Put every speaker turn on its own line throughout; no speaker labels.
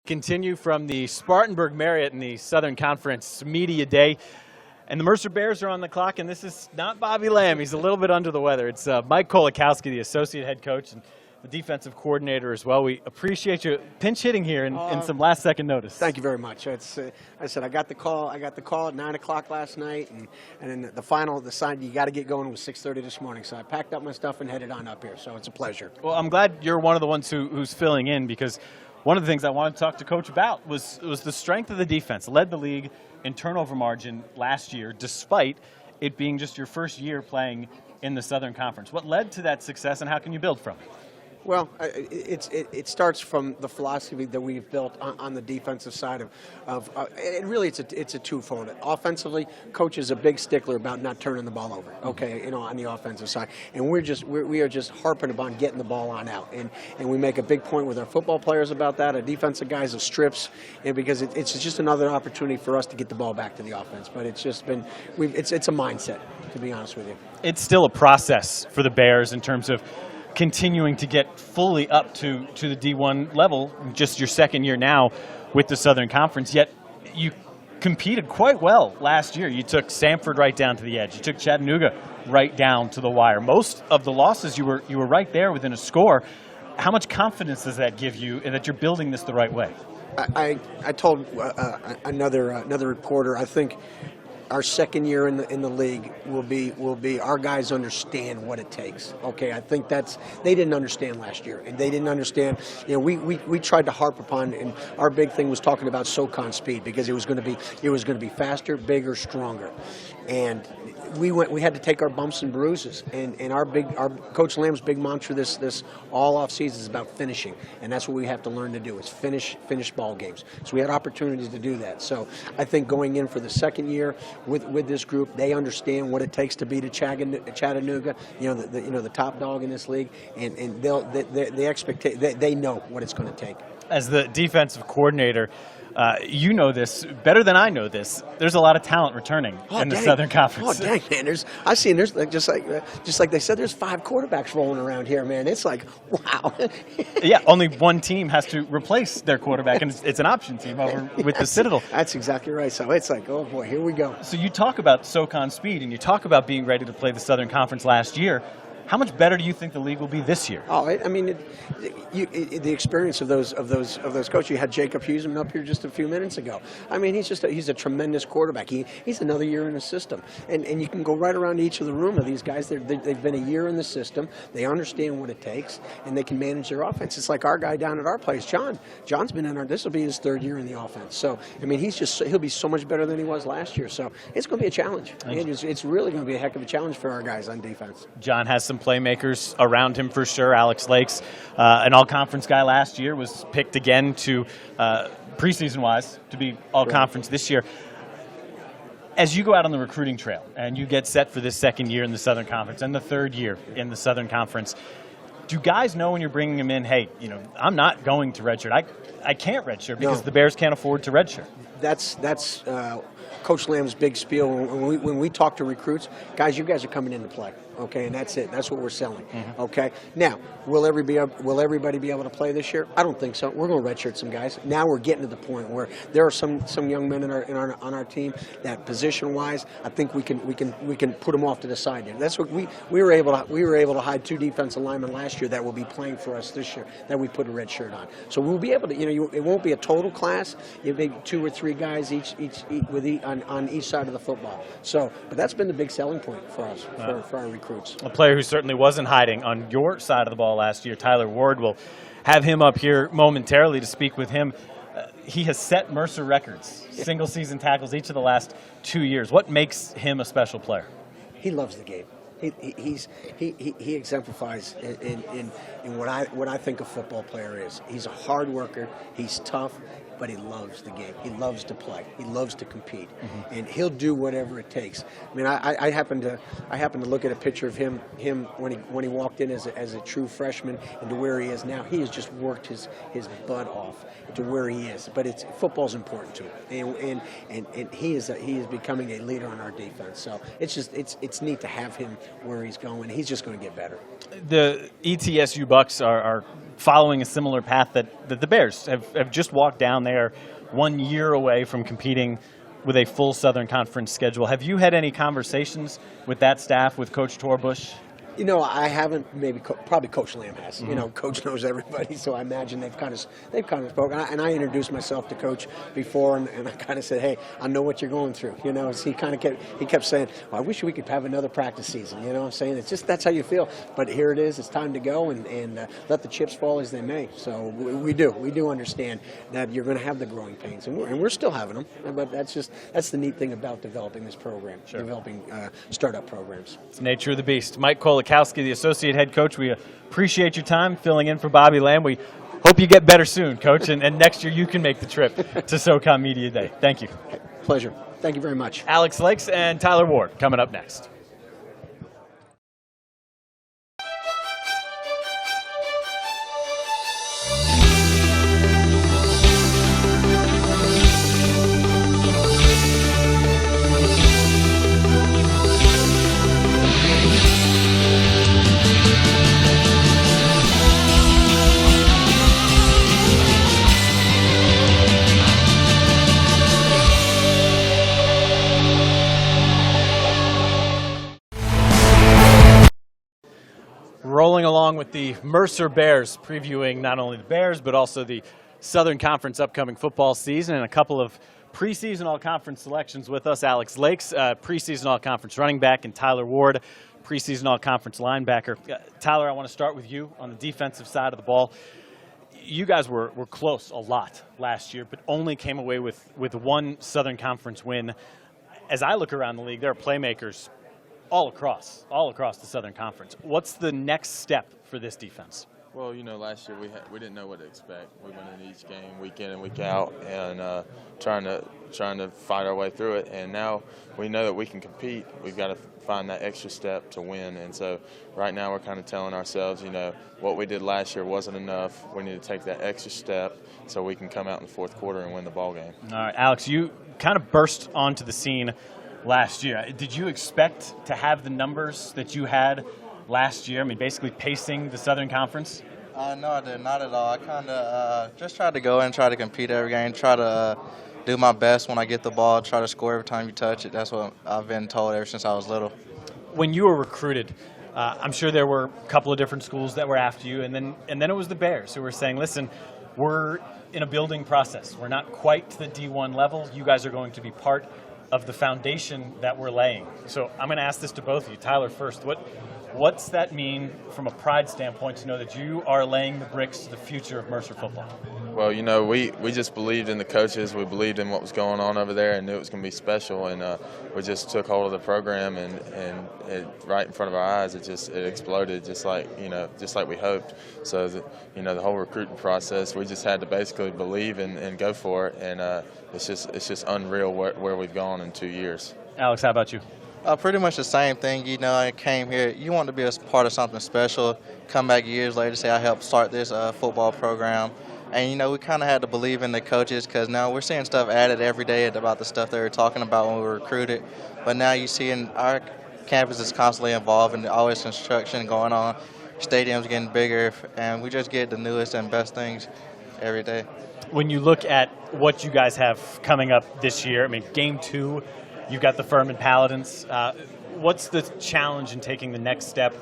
Continue from the Spartanburg Marriott in the Southern Conference Media Day. And the Mercer Bears are on the clock, and this is not Bobby Lamb. He's a little bit under the weather. It's Mike Kolakowski, the associate head coach and the defensive coordinator as well. We appreciate you pinch hitting here in some last-second notice.
Thank you very much. It's, I said I got the call. I got the call at 9 o'clock last night, and then the sign you got to get going was 6:30 this morning. So I packed up my stuff and headed on up here. So it's a pleasure.
Well, I'm glad you're one of the ones who's filling in, because one of the things I wanted to talk to Coach about was the strength of the defense. Led the league in turnover margin last year, despite it being just your first year playing in the Southern Conference. What led to that success, and how can you build from it?
Well, it starts from the philosophy that we've built on the defensive side and really it's a twofold. Offensively, coach is a big stickler about not turning the ball over. Okay, on the offensive side, and we are just harping upon getting the ball on out, and we make a big point with our football players about that. Our defensive guys of strips, and because it's just another opportunity for us to get the ball back to the offense. But it's just been it's a mindset, to be honest with you.
It's still a process for the Bears in terms of continuing to get fully up to the D1 level, just your second year now with the Southern Conference, yet you competed quite well last year. You took Samford right down to the edge. You took Chattanooga right down to the wire. Most of the losses, you were right there within a score. How much confidence does that give you in that you're building this the right way?
I told another reporter, I think our second year in the league will be our guys understand what it takes. Okay, I think they didn't understand last year, and they didn't understand. We tried to harp upon, and our big thing was talking about SoCon speed, because it was going to be faster, bigger, stronger, and we had to take our bumps and bruises, and our Coach Lamb's big mantra this all off season is about finishing, and that's what we have to learn to do, is finish ball games. So we had opportunities to do that. So I think going in for the second year with this group, they understand what it takes to beat a Chattanooga, the top dog in this league, and they know what it's going to take.
As the defensive coordinator, you know this better than I know this. There's a lot of talent returning in the Southern Conference.
Oh, dang, man. There's just like they said, there's 5 quarterbacks rolling around here, man. It's like, wow.
Yeah, only one team has to replace their quarterback, and it's an option team over with the Citadel.
That's exactly right. So it's like, oh, boy, here we go.
So you talk about SoCon speed, and you talk about being ready to play the Southern Conference last year. How much better do you think the league will be this year?
Oh, I mean, the experience of those coaches. You had Jacob Huseman up here just a few minutes ago. I mean, he's a tremendous quarterback. He's another year in the system, and you can go right around each of the room of these guys. They've been a year in the system. They understand what it takes, and they can manage their offense. It's like our guy down at our place, John. John's been in this will be his 3rd year in the offense. So I mean, he'll be so much better than he was last year. So it's going to be a challenge. It's really going to be a heck of a challenge for our guys on defense.
John has some playmakers around him for sure. Alex Lakes, an all-conference guy last year, was picked again to preseason-wise to be all-conference this year. As you go out on the recruiting trail and you get set for this second year in the Southern Conference and the 3rd year in the Southern Conference, do guys know when you're bringing them in, hey, I'm not going to redshirt. I can't redshirt because the Bears can't afford to redshirt? That's
Coach Lamb's big spiel. When we talk to recruits, guys, you guys are coming in to play. Okay, and that's it. That's what we're selling. Okay. Now, will everybody be able to play this year? I don't think so. We're going to redshirt some guys. Now we're getting to the point where there are some young men on our team that position-wise, I think we can put them off to the side there. That's what we were able to hide 2 defensive linemen last year that will be playing for us this year that we put a red shirt on. So we'll be able to. It won't be a total class. You'll be 2 or 3 guys on each side of the football. So, but that's been the big selling point for us for our recruits.
A player who certainly wasn't hiding on your side of the ball last year, Tyler Ward. Will have him up here momentarily to speak with him. He has set Mercer records, single-season tackles each of the last 2 years. What makes him a special player?
He loves the game. He exemplifies in what I think a football player is. He's a hard worker. He's tough, but he loves the game. He loves to play. He loves to compete, and he'll do whatever it takes. I mean, I happened to look at a picture of him when he walked in as a true freshman and to where he is now. He has just worked his butt off to where he is. But football's important to him, and he is becoming a leader on our defense. So it's neat to have him where he's going. He's just going to get better.
The ETSU Bucks are following a similar path that the Bears have just walked down. They are 1 year away from competing with a full Southern Conference schedule. Have you had any conversations with that staff, with Coach Torbush?
You know, I haven't. Maybe probably Coach Lamb has. You know, Coach knows everybody, so I imagine they've kind of spoken. And I introduced myself to Coach before, and I kind of said, "Hey, I know what you're going through." You know, so he kept saying, well, "I wish we could have another practice season." You know, I'm saying it's just that's how you feel. But here it is. It's time to go and let the chips fall as they may. So we do understand that you're going to have the growing pains, and we're still having them. But that's the neat thing about developing this program, developing startup programs.
It's the nature of the beast. Mike Kolakowski, the associate head coach, we appreciate your time filling in for Bobby Lamb. We hope you get better soon, Coach, and next year you can make the trip to SoCon Media Day. Thank you.
Pleasure. Thank you very much.
Alex Lakes and Tyler Ward coming up next. Rolling along with the Mercer Bears, previewing not only the Bears, but also the Southern Conference upcoming football season, and a couple of preseason all-conference selections with us. Alex Lakes, preseason all-conference running back, and Tyler Ward, preseason all-conference linebacker. Tyler, I want to start with you on the defensive side of the ball. You guys were close a lot last year, but only came away with one Southern Conference win. As I look around the league, there are playmakers all across the Southern Conference. What's the next step for this defense?
Well, you know, last year we didn't know what to expect. We went into each game week in and week out, and trying to fight our way through it. And now we know that we can compete. We've got to find that extra step to win. And so right now we're kind of telling ourselves, you know, what we did last year wasn't enough. We need to take that extra step so we can come out in the fourth quarter and win the ball game.
All right, Alex, you kind of burst onto the scene last year. Did you expect to have the numbers that you had last year? I mean, basically pacing the Southern Conference?
No, I did not at all. I kind of just tried to go in, try to compete every game, try to do my best when I get the ball, try to score every time you touch it. That's what I've been told ever since I was little.
When you were recruited, I'm sure there were a couple of different schools that were after you, and then it was the Bears who were saying, listen, we're in a building process. We're not quite to the D1 level. You guys are going to be part of the foundation that we're laying. So I'm going to ask this to both of you. Tyler first. What's that mean from a pride standpoint to know that you are laying the bricks to the future of Mercer football?
Well, you know, we just believed in the coaches. We believed in what was going on over there and knew it was going to be special. And we just took hold of the program, and it, right in front of our eyes, it exploded just like we hoped. So, the whole recruiting process, we just had to basically believe and go for it. And it's just unreal where we've gone in 2 years.
Alex, how about you?
Pretty much the same thing. You know, I came here. You want to be a part of something special. Come back years later, say I helped start this football program. And, you know, we kind of had to believe in the coaches because now we're seeing stuff added every day about the stuff they were talking about when we were recruited. But now you see in our campus is constantly involved and always construction going on. Stadiums getting bigger, and we just get the newest and best things every day.
When you look at what you guys have coming up this year, I mean, Game 2, you've got the Furman Paladins. What's the challenge in taking the next step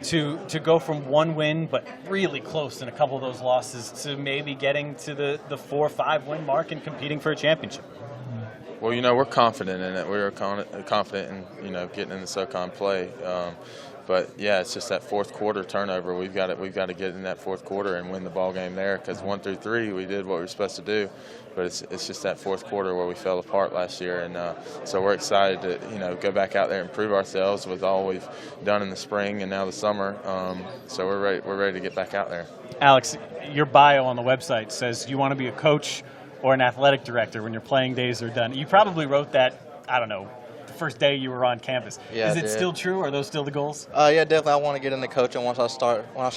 to go from one win, but really close in a couple of those losses, to maybe getting to the 4 or 5 win mark and competing for a championship?
Well, you know, we're confident in it. We're confident in, getting in the SoCon play. But yeah, it's just that fourth quarter turnover. We've got to get in that fourth quarter and win the ball game there, because 1 through 3 we did what we were supposed to do, but it's just that fourth quarter where we fell apart last year, and so we're excited to go back out there and prove ourselves with all we've done in the spring and now the summer. So we're ready to get back out there.
Alex, your bio on the website says you want to be a coach or an athletic director when your playing days are done. You probably wrote that, I don't know, first day you were on campus.
Yeah,
Is
I
it
did.
still true? Are those still the goals?
Yeah, definitely. I want to get into coaching once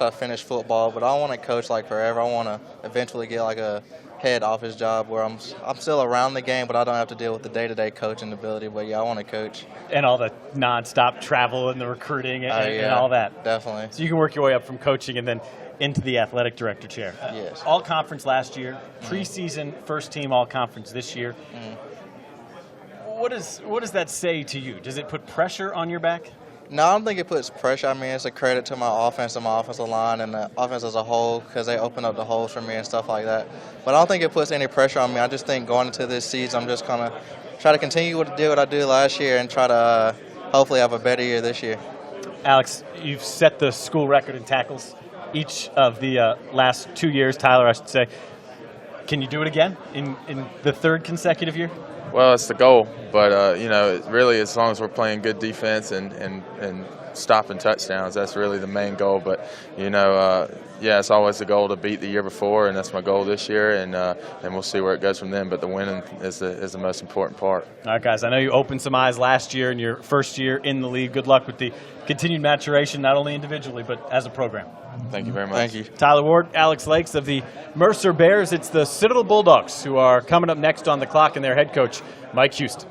I finish football. But I want to coach like forever. I want to eventually get like a head office job where I'm still around the game, but I don't have to deal with the day-to-day coaching ability. But yeah, I want to coach.
And all the nonstop travel and the recruiting and
Yeah,
all that.
Definitely.
So you can work your way up from coaching and then into the athletic director chair.
Yes.
All conference last year, preseason first team all conference this year. What does that say to you? Does it put pressure on your back?
No, I don't think it puts pressure. I mean, it's a credit to my offense and my offensive line and the offense as a whole because they open up the holes for me and stuff like that. But I don't think it puts any pressure on me. I just think going into this season, I'm just going to try to continue to do what I did last year and try to hopefully have a better year this year.
Alex, you've set the school record in tackles each of the last 2 years, Tyler, I should say. Can you do it again in the third consecutive year?
Well, it's the goal, but really, as long as we're playing good defense and stopping touchdowns, that's really the main goal. But it's always the goal to beat the year before, and that's my goal this year. And we'll see where it goes from then. But the winning is the most important part.
All right, guys. I know you opened some eyes last year in your first year in the league. Good luck with the continued maturation, not only individually but as a program.
Thank you very much.
Thank you.
Tyler Ward, Alex Lakes of the Mercer Bears. It's the Citadel Bulldogs who are coming up next on the clock, and their head coach, Mike Houston.